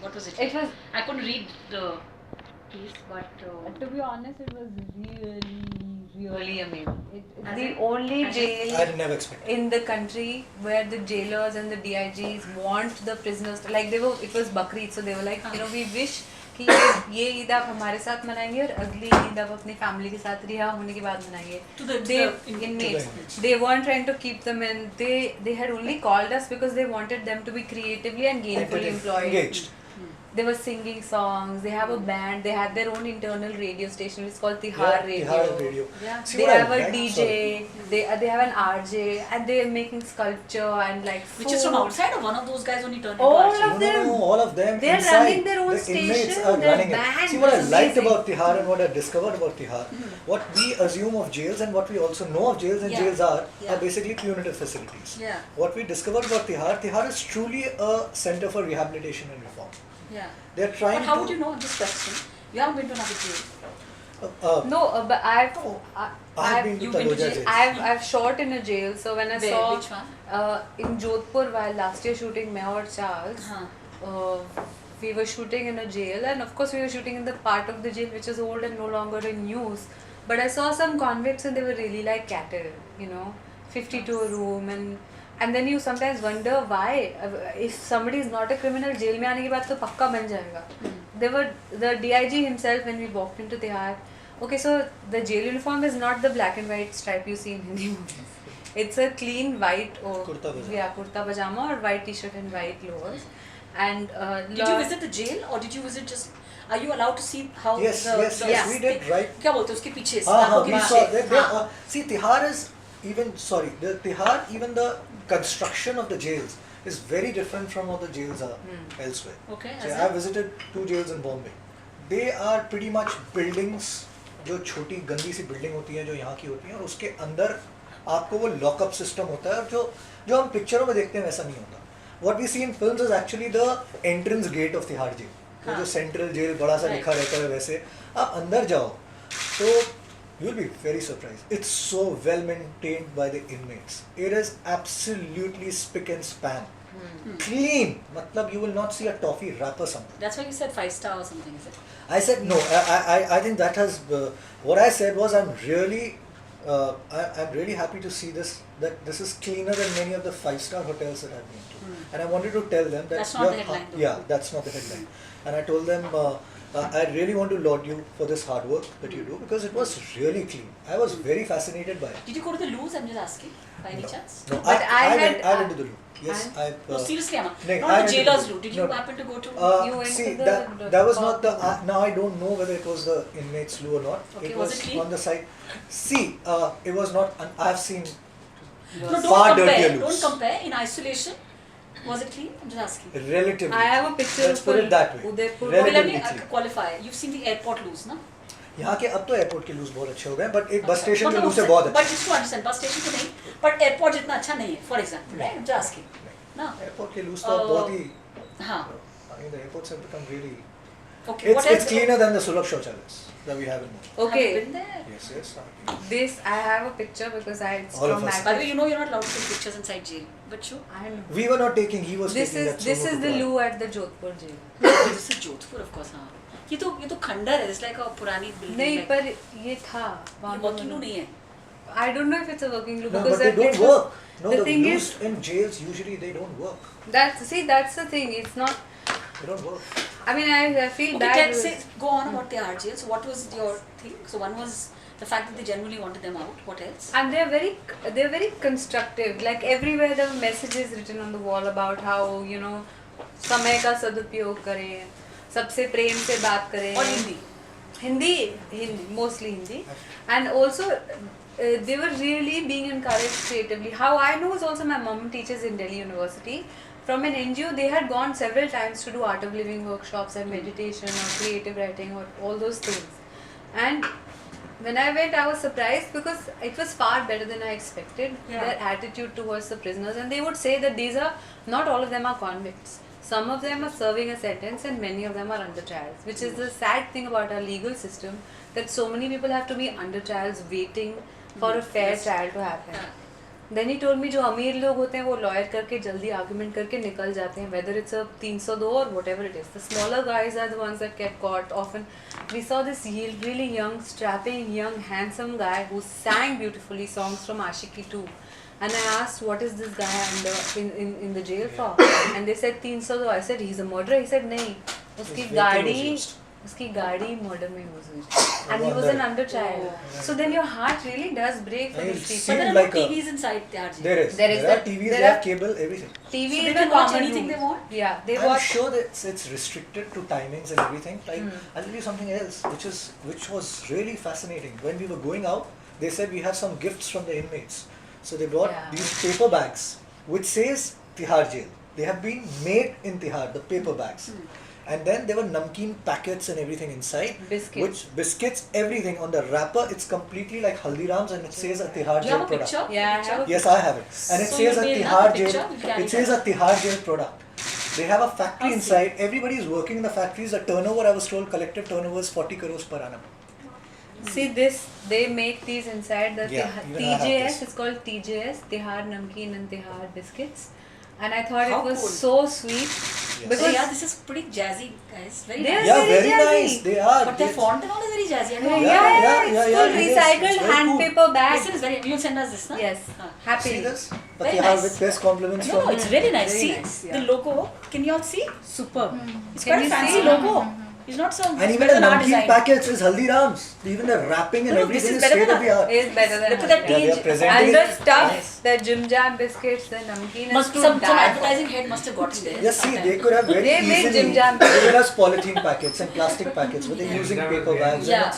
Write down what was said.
What was it? It was. I couldn't read the piece, but To be honest, it was really amazing. It's As the in? only As in? jail I never expected. in the country where the jailers and the DIGs want the prisoners to, like, it was Bakrid, so they were like, we wish कि ये ईद आप हमारे साथ मनाएंगे और अगली ईद आप अपनी फैमिली के साथ रिहा होने के बाद मनाएंगे. They weren't trying to keep them in. They had only called us because they wanted them to be creatively and gainfully employed. Engaged. They were singing songs. They have a band. They had their own internal radio station. It's called Tihar Radio. Tihar Radio. Yeah. See They what I have a like? DJ. Sorry. They have an RJ, and they are making sculpture and like food. which is from outside, or one of those guys only turned All into RJ? of them. No, all of them. They're inside, running their own the inmates station, are their running band it. See what I was liked amazing. about Tihar and what I discovered about Tihar. What we assume of jails and what we also know of jails and Yeah. jails are Yeah. basically punitive facilities. Yeah. What we discovered about Tihar is truly a center for rehabilitation and reform. Yeah. They're trying But how to. would you know this question? You haven't been to another jail. No, but I've been to you've been to Taloja jail. jail. I've shot in a jail. So when I Where? saw Which one? in Jodhpur while last year shooting मैं और Charles, Uh-huh. we were shooting in a jail, and of course we were shooting in the part of the jail which is old and no longer in use. But I saw some convicts and they were really like cattle, 50 to a room, and then you sometimes wonder why. If somebody is not a criminal, jail में आने के बाद तो पक्का बन जाएगा. There were the DIG himself when we walked into Tihar. Okay, so the jail uniform is not the black and white stripe you see in Hindi movies. It's a clean white Kurta pajama. kurta pajama or white t-shirt and white lowers. And Did you visit the jail, or did you visit just? Are you allowed to see how Yes, the yes, we did, right. क्या बोलते हैं उसके पीछे? हाँ, स्लैबों के we पीछे? saw that. हाँ. See, Tihar is even the construction of the jails is very different from how the jails are elsewhere. Okay. So as I in? visited 2 jails in Bombay. They are pretty much buildings जो छोटी गंदी सी building होती है जो यहाँ की होती है और उसके अंदर आपको वो लॉकअप सिस्टम होता है और जो हम पिक्चरों में देखते हैं वैसा नहीं होता. What we see in films is actually the entrance gate of Tihar jail. वो जो सेंट्रल जेल बड़ा सा लिखा रहता है वैसे आप अंदर जाओ तो you'll be very surprised. It's so well maintained by the inmates. It is absolutely spick and span. Clean. मतलब you will not see a toffee wrapper somewhere. That's why you said 5-star or something, is it? I said no. I think that has what I said was I'm really happy to see that this is cleaner than many of the 5-star hotels that I've been to. And I wanted to tell them that That's not the headline, though. Yeah, that's not the headline. And I told them I really want to laud you for this hard work that you do because it was really clean. I was very fascinated by it. Did you go to the loos? I'm just asking, by any chance? No, But I went to the loo. Yes, No, seriously, Amma. No, I Not went the to jailers the loo. loo. Did you No. happen to go to? You went See, to that was not the. Now I don't know whether it was the inmates' loo or not. Okay, it was was it clean? on the side. See, it was not. I've seen No, don't far compare. dirtier Don't loos. compare. In isolation, was it clean? I'm just asking. Relatively. I have a picture Let's of put it that way. Udaipur. Okay, let Relatively me clean. qualify. You've seen the airport loos, na? यहाँ के अब तो airport के loose बहुत अच्छे हो गए but एक बस स्टेशन के मतलब लूज से उससे- बहुत But अच्छे just to understand, bus station तो नहीं, but airport जितना अच्छा नहीं है. For example, right? I'm just asking. ना? एयरपोर्ट के लूज तो अब बहुत ही हाँ. I mean the airports have become really Okay. What else? it's cleaner than the Sulabh Shauchalayas that we have in Mumbai. Have you Okay, been there? Yes. this I have a picture because it's All of from us. By the way, you know you're not allowed to take pictures inside jail, but you. I know. We were not taking. He was This taking is that. this solo is the photograph. loo at the Jodhpur jail. This is Jodhpur, of course, हाँ. ये तो खंडर है. It's like a पुरानी building. नहीं like, पर ये था वहाँ पे working loo नहीं है. I don't know if it's a working loo No, because but they that don't it was- work. No, the the thing loos is in jails usually they don't work. that's the thing. It's not. They don't work. I mean, I feel Okay, bad. go on about the art jail. So what was your thing? So one was the fact that they genuinely wanted them out. What else? And they're very constructive. Like everywhere there were messages written on the wall about how समय का सदुपयोग करें, सबसे प्रेम से बात करें. Or Hindi. Hindi, mostly Hindi. And also they were really being encouraged creatively. How I know is also my mom teaches in Delhi University. From an NGO, they had gone several times to do art of living workshops and meditation or creative writing or all those things. And when I went, I was surprised because it was far better than I expected. Yeah. Their attitude towards the prisoners, and they would say that these are not all of them are convicts. Some of them are serving a sentence, and many of them are under trials. Which is the sad thing about our legal system, that so many people have to be under trials, waiting for a fair trial to happen. Then he told me जो अमीर लोग होते हैं वो lawyer करके जल्दी argument करके निकल जाते हैं, whether it's a 302 or whatever it is. The smaller guys are the ones that get caught often. We saw this really young, strapping, young, handsome guy who sang beautifully songs from Ashiki 2. And I asked, what is this guy in the jail for? And they said 302. I said, he's a murderer. He said, नहीं, उसकी vehicle was गाड़ी used. उसकी गाड़ी murder में use हुई. And he was an under child. So then your heart really does break for And these it people. But there are Seemed like no a- TVs inside Tihar jail. There is. There is There are that- TVs, there they are- have cable, everything. TV So is they the can watch common anything room. they want? Yeah, they I'm watch. sure that it's restricted to timings and everything. Like, I'll tell you something else, which was really fascinating. When we were going out, they said we have some gifts from the inmates. So they brought Yeah. these paper bags, which says Tihar Jail. They have been made in Tihar, the paper bags. And then there were namkeen packets and everything inside. Biscuits. Which biscuits, everything on the wrapper. It's completely like Haldiram's, and it says a Tihar Do you Jail have a product. picture? Yeah, I Picture? have a Yes, I have it. And it So says you a made Tihar another Jail. picture? You carry It says a that. Tihar Jail product. They have a factory I see. inside. Everybody is working in the factories. The turnover, I was told, collective turnover is 40 crores per annum. See this, they make these inside the Yeah, even I have TJS. this. It's called TJS, Tihar Namkeen and Tihar Biscuits. And I thought How it was cool. so sweet. Yes. So Because yeah, this is pretty jazzy, guys. Very They are nice. Yeah, very very jazzy. nice. They are. But their Yes. font and all is very jazzy. I yeah, know. yeah, yeah, it's yeah, full it is. recycled It's very hand cool. paper bag. This is very. You'll send us this, no? Yes, Huh. happy. See this? But Very they have nice. with best compliments No, from it's really nice. Very See nice, the yeah. logo. Can you all see? Superb. It's Can quite a you fancy see? logo. It's not so. And it's even better the than our namkeen design. packets is Haldiram's. Even the wrapping and No, this everything is is better state than of the art. It's better than Look at that Haldiram. Yeah, they are page. presenting And the it. stuff, Nice. the Jim Jam biscuits, the namkeen Must is some too bad. advertising head must have gotten there. Yes, see, sometime. they could have very They make easily Jim Jam. given us polythene packets and plastic packets, but they're using paper bags. Yeah. And it's